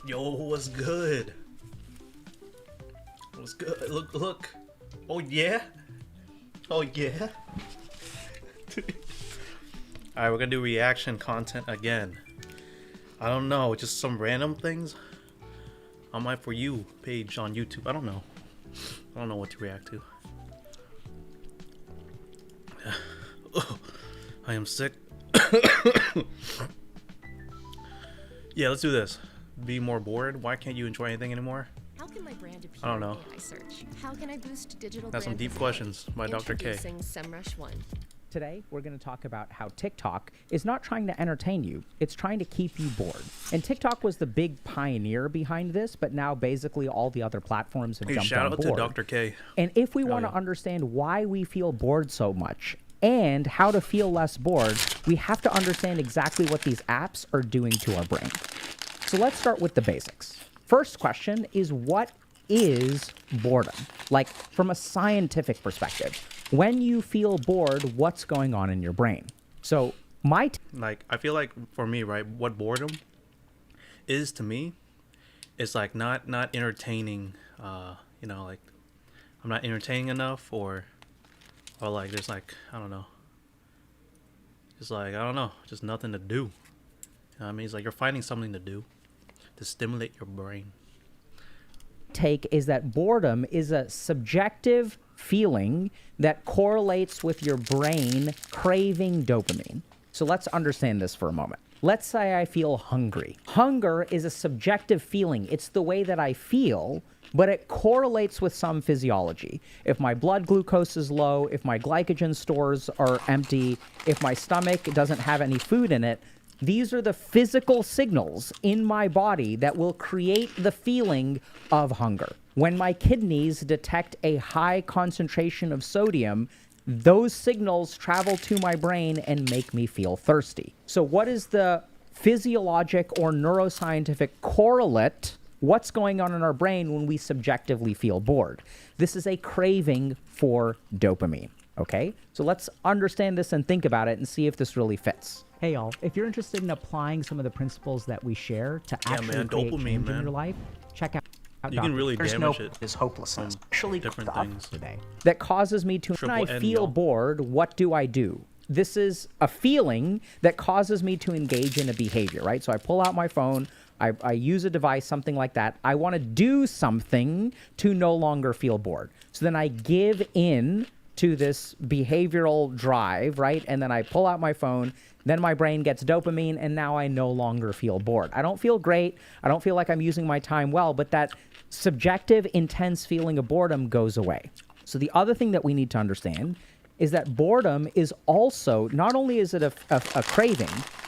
Yo, what's good? What's good? Look, look. Oh yeah? Oh yeah? Alright, we're gonna do reaction content again. I don't know, just some random things on my For You page on YouTube. I don't know. I don't know what to react to. I am sick. Yeah, let's do this. Be more bored? Why can't you enjoy anything anymore? How can my brand appear I don't know. in AI search? How can I boost digital That's some brand deep visibility? questions by Dr. K. Introducing SEMrush 1. Today, we're going to talk about how TikTok is not trying to entertain you, it's trying to keep you bored. And TikTok was the big pioneer behind this, but now basically all the other platforms have Hey, jumped shout on out board. to Dr. K. And if we want to yeah. understand why we feel bored so much and how to feel less bored, we have to understand exactly what these apps are doing to our brain. So let's start with the basics. First question is, what is boredom? Like, from a scientific perspective, when you feel bored, what's going on in your brain? So Like, I feel like for me, right, what boredom is to me is like not entertaining, you know, like I'm not entertaining enough, or like there's like, I don't know, just like, I don't know, just nothing to do. You know what I mean? It's like you're finding something to do to stimulate your brain. take is that boredom is a subjective feeling that correlates with your brain craving dopamine. So let's understand this for a moment. Let's say I feel hungry. Hunger is a subjective feeling. It's the way that I feel, but it correlates with some physiology. If my blood glucose is low, if my glycogen stores are empty, if my stomach doesn't have any food in it, these are the physical signals in my body that will create the feeling of hunger. When my kidneys detect a high concentration of sodium, those signals travel to my brain and make me feel thirsty. So what is the physiologic or neuroscientific correlate? What's going on in our brain when we subjectively feel bored? This is a craving for dopamine, okay? So let's understand this and think about it and see if this really fits. Hey y'all, if you're interested in applying some of the principles that we share to actually man, create dopamine, change in man. your life, check out You can really There's damage no it. is hopelessness. from Actually, different the things. today. that causes me to, when Triple I N, feel y'all. bored, what do I do? This is a feeling that causes me to engage in a behavior, right? So I pull out my phone, I use a device, something like that. I want to do something to no longer feel bored. So then I give in to this behavioral drive, right? And then I pull out my phone, then my brain gets dopamine, and now I no longer feel bored. I don't feel great. I don't feel like I'm using my time well, but that subjective, intense feeling of boredom goes away. So the other thing that we need to understand is that boredom is also, not only is it a craving,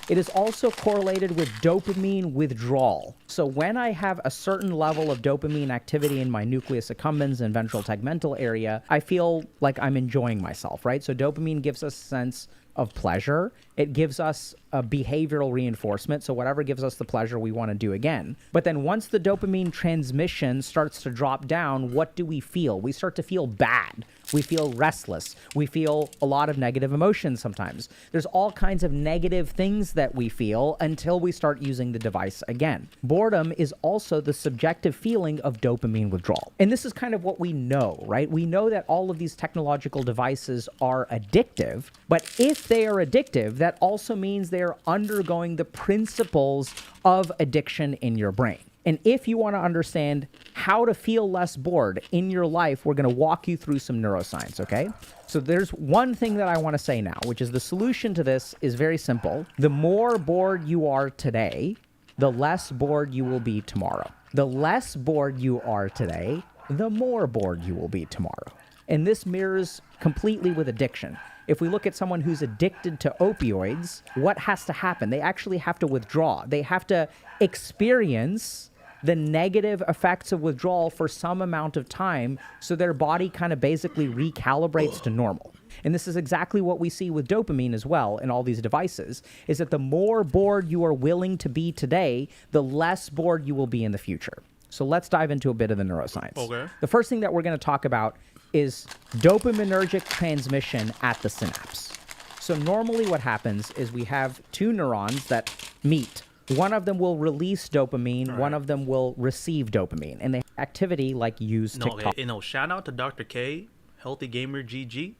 it is also correlated with dopamine withdrawal. So when I have a certain level of dopamine activity in my nucleus accumbens and ventral tegmental area, I feel like I'm enjoying myself, right? So dopamine gives us a sense of pleasure. It gives us a behavioral reinforcement. So whatever gives us the pleasure, we want to do again. But then once the dopamine transmission starts to drop down, what do we feel? We start to feel bad. We feel restless. We feel a lot of negative emotions sometimes. There's all kinds of negative things that we feel until we start using the device again. Boredom is also the subjective feeling of dopamine withdrawal. And this is kind of what we know, right? We know that all of these technological devices are addictive, but if they are addictive, that also means they are undergoing the principles of addiction in your brain. And if you want to understand how to feel less bored in your life, we're going to walk you through some neuroscience, okay? So there's one thing that I want to say now, which is the solution to this is very simple. The more bored you are today, the less bored you will be tomorrow. The less bored you are today, the more bored you will be tomorrow. And this mirrors completely with addiction. If we look at someone who's addicted to opioids, what has to happen? They actually have to withdraw. They have to experience the negative effects of withdrawal for some amount of time so their body kind of basically recalibrates to normal. And this is exactly what we see with dopamine as well in all these devices, is that the more bored you are willing to be today, the less bored you will be in the future. So let's dive into a bit of the neuroscience. Okay. The first thing that we're going to talk about is dopaminergic transmission at the synapse. So normally what happens is we have two neurons that meet. One of them will release dopamine. All One right. of them will receive dopamine. And they activity like use No, TikTok. okay, shout out to Dr. K, HealthyGamerGG.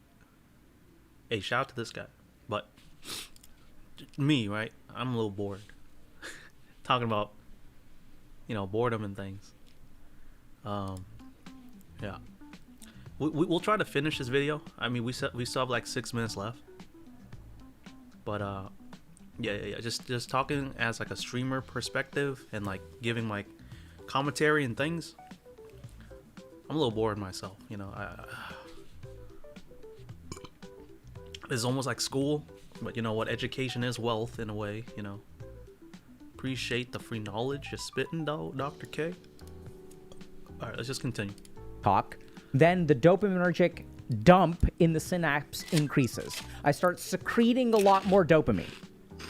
Hey, shout out to this guy. But me, right? I'm a little bored. Talking about, boredom and things. Yeah. We'll try to finish this video. I mean, we still have like 6 minutes left. But yeah. Just talking as like a streamer perspective and like giving like commentary and things. I'm a little bored myself. It's almost like school, but you know what? Education is wealth in a way. Appreciate the free knowledge you're spitting, though, Dr. K. All right, let's just continue. Then the dopaminergic dump in the synapse increases. I start secreting a lot more dopamine.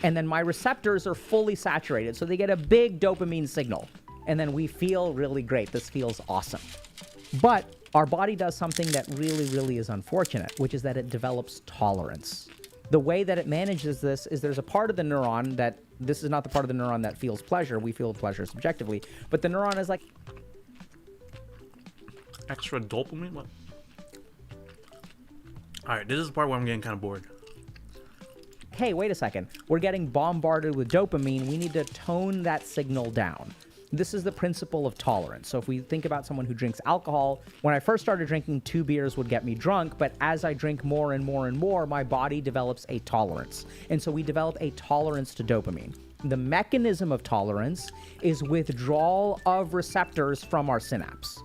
And then my receptors are fully saturated, so they get a big dopamine signal. And then we feel really great. This feels awesome. But our body does something that really, really is unfortunate, which is that it develops tolerance. The way that it manages this is there's a part of the neuron that, this is not the part of the neuron that feels pleasure. We feel pleasure subjectively. But the neuron is like, Extra dopamine? What? Alright, this is the part where I'm getting kind of bored. hey, wait a second. We're getting bombarded with dopamine. We need to tone that signal down. This is the principle of tolerance. So if we think about someone who drinks alcohol, when I first started drinking, 2 beers would get me drunk, but as I drink more and more and more, my body develops a tolerance. And so we develop a tolerance to dopamine. The mechanism of tolerance is withdrawal of receptors from our synapse.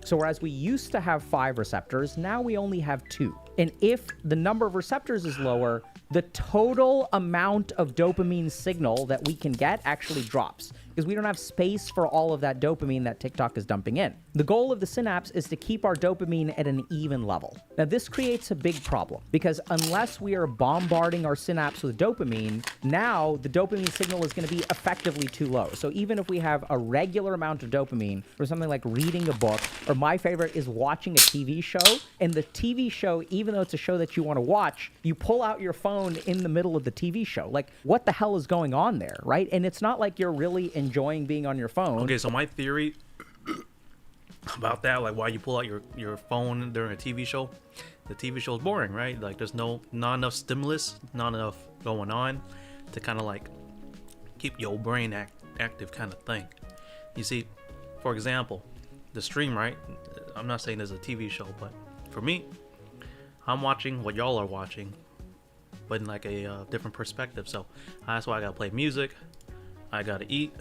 So whereas we used to have 5 receptors, now we only have 2. And if the number of receptors is lower, the total amount of dopamine signal that we can get actually drops because we don't have space for all of that dopamine that TikTok is dumping in. The goal of the synapse is to keep our dopamine at an even level. Now, this creates a big problem because unless we are bombarding our synapse with dopamine, now the dopamine signal is going to be effectively too low. So even if we have a regular amount of dopamine for something like reading a book, or my favorite is watching a TV show, and the TV show, even though it's a show that you want to watch, you pull out your phone in the middle of the TV show. Like, what the hell is going on there, right? And it's not like you're really enjoying being on your phone. Okay, so my theory about that, like why you pull out your phone during a TV show, the TV show is boring, right? Like there's not enough stimulus, not enough going on to kind of like keep your brain active kind of thing. You see, for example, the stream, right? I'm not saying there's a TV show, but for me, I'm watching what y'all are watching, but in like a different perspective. So that's why I gotta play music, I gotta eat,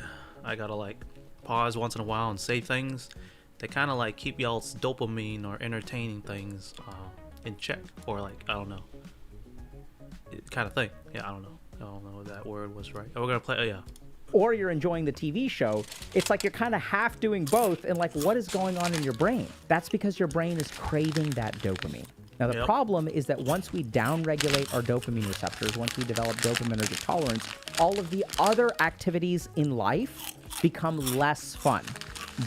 I gotta like pause once in a while and say things that kind of like keep y'all's dopamine or entertaining things in check, or like I don't know, kind of thing. Yeah, I don't know if that word was right. Oh, we're gonna play. Oh yeah. Or you're enjoying the TV show, it's like you're kind of half doing both, and like, what is going on in your brain? That's because your brain is craving that dopamine. Now, the problem is that once we downregulate our dopamine receptors, once we develop dopaminergic tolerance, all of the other activities in life become less fun.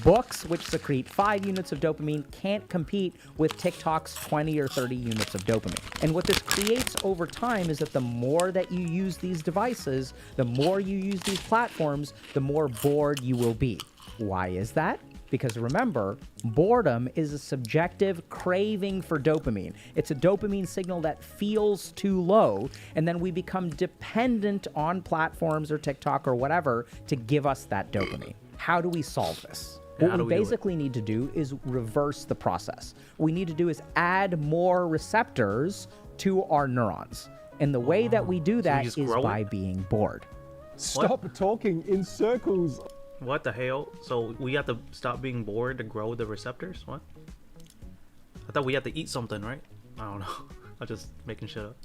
Books, which secrete 5 units of dopamine, can't compete with TikTok's 20 or 30 units of dopamine. And what this creates over time is that the more that you use these devices, the more you use these platforms, the more bored you will be. Why is that? Because remember, boredom is a subjective craving for dopamine. It's a dopamine signal that feels too low, and then we become dependent on platforms or TikTok or whatever to give us that dopamine. How do we solve this? What we basically need to do is reverse the process. What we need to do is add more receptors to our neurons. And the way that we do that is by being bored. Stop talking in circles. What the hell? So we have to stop being bored to grow the receptors? What? I thought we had to eat something, right? I don't know. I'm just making shit up.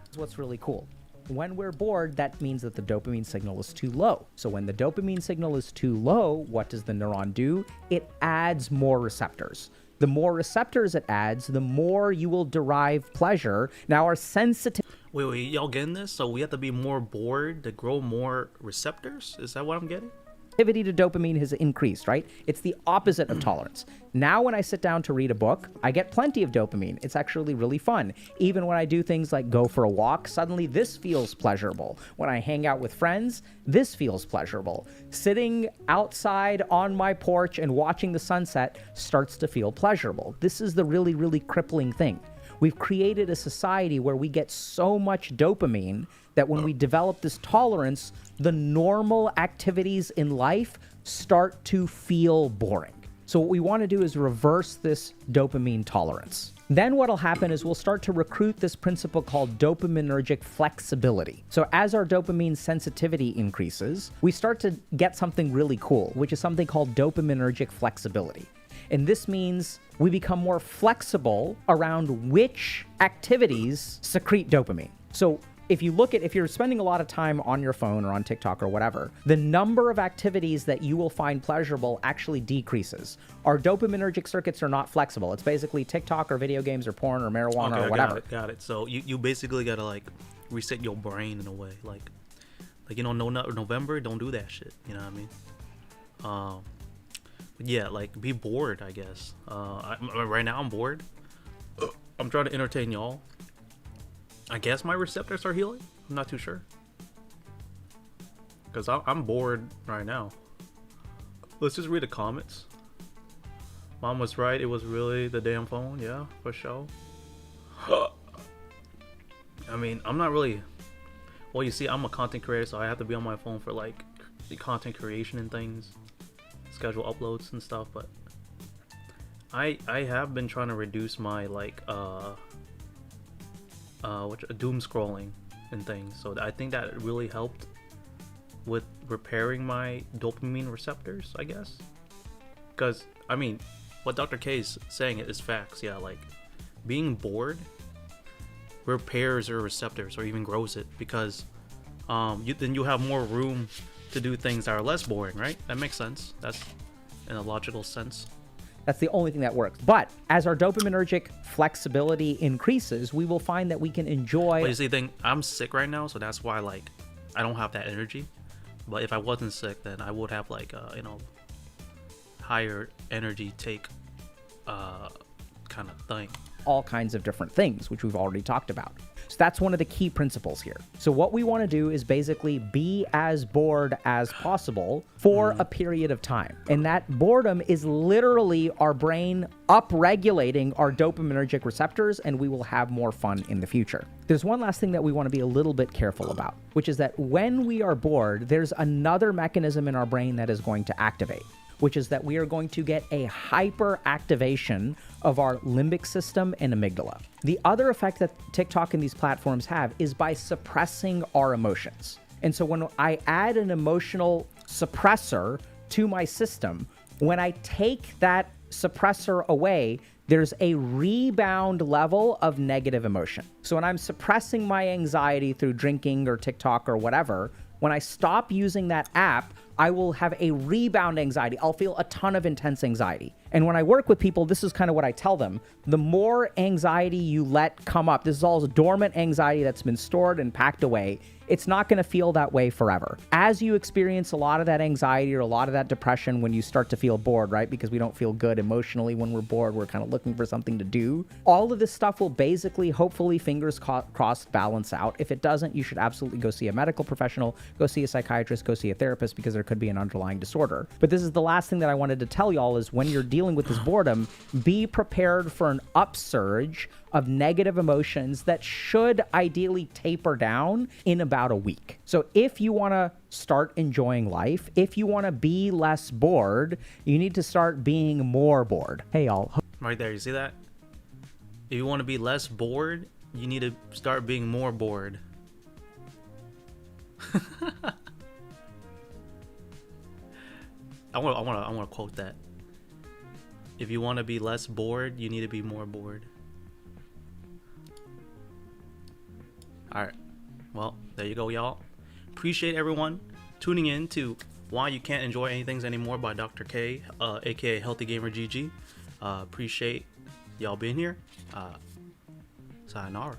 That's what's really cool. When we're bored, that means that the dopamine signal is too low. So when the dopamine signal is too low, what does the neuron do? It adds more receptors. The more receptors it adds, the more you will derive pleasure. Now our sensitivity... Wait, y'all getting this? So we have to be more bored to grow more receptors? Is that what I'm getting? Activity to dopamine has increased, right? It's the opposite of tolerance. Now when I sit down to read a book, I get plenty of dopamine. It's actually really fun. Even when I do things like go for a walk, suddenly this feels pleasurable. When I hang out with friends, this feels pleasurable. Sitting outside on my porch and watching the sunset starts to feel pleasurable. This is the really, really crippling thing. We've created a society where we get so much dopamine that when we develop this tolerance, the normal activities in life start to feel boring. So what we want to do is reverse this dopamine tolerance. Then what'll happen is we'll start to recruit this principle called dopaminergic flexibility. So as our dopamine sensitivity increases, we start to get something really cool, which is something called dopaminergic flexibility. And this means we become more flexible around which activities secrete dopamine. So if you're spending a lot of time on your phone or on TikTok or whatever, the number of activities that you will find pleasurable actually decreases. Our dopaminergic circuits are not flexible. It's basically TikTok or video games or porn or marijuana or whatever. Got it. So you basically gotta like reset your brain in a way, like no November, don't do that shit. You know what I mean? But yeah, like be bored, I guess. Right now I'm bored. I'm trying to entertain y'all. I guess my receptors are healing. I'm not too sure. Because I'm bored right now. Let's just read the comments. Mom was right. It was really the damn phone. Yeah, for sure. I mean, I'm not really... Well, you see, I'm a content creator, so I have to be on my phone for, like, the content creation and things. Schedule uploads and stuff, but... I have been trying to reduce my, like, doom scrolling and things, so I think that really helped with repairing my dopamine receptors, I guess. Because I mean, what Dr. K is saying is facts. Yeah, like being bored repairs your receptors or even grows it, because then you have more room to do things that are less boring, right? That makes sense. That's in a logical sense. That's the only thing that works. But as our dopaminergic flexibility increases, we will find that we can enjoy... But you see, I'm sick right now, so that's why, like, I don't have that energy. But if I wasn't sick, then I would have, like, higher energy take kind of thing. All kinds of different things, which we've already talked about. So that's one of the key principles here. So what we want to do is basically be as bored as possible for a period of time. And that boredom is literally our brain upregulating our dopaminergic receptors, and we will have more fun in the future. There's one last thing that we want to be a little bit careful about, which is that when we are bored, there's another mechanism in our brain that is going to activate, which is that we are going to get a hyperactivation of our limbic system and amygdala. The other effect that TikTok and these platforms have is by suppressing our emotions. And so when I add an emotional suppressor to my system, when I take that suppressor away, there's a rebound level of negative emotion. So when I'm suppressing my anxiety through drinking or TikTok or whatever, when I stop using that app, I will have a rebound anxiety. I'll feel a ton of intense anxiety. And when I work with people, this is kind of what I tell them. The more anxiety you let come up, this is all dormant anxiety that's been stored and packed away, it's not going to feel that way forever. As you experience a lot of that anxiety or a lot of that depression when you start to feel bored, right? Because we don't feel good emotionally when we're bored. We're kind of looking for something to do. All of this stuff will basically, hopefully, fingers crossed, balance out. If it doesn't, you should absolutely go see a medical professional, go see a psychiatrist, go see a therapist, because there could be an underlying disorder. But this is the last thing that I wanted to tell y'all is when you're dealing with this boredom, be prepared for an upsurge of negative emotions that should ideally taper down in about a week. So if you want to start enjoying life, if you want to be less bored, you need to start being more bored. Hey, y'all. Right there, you see that? If you want to be less bored, you need to start being more bored. I want to quote that. If you want to be less bored, you need to be more bored. Alright, well, there you go, y'all. Appreciate everyone tuning in to Why You Can't Enjoy Anything Anymore by Dr. K, a.k.a. HealthyGamerGG. Appreciate y'all being here. Sayonara.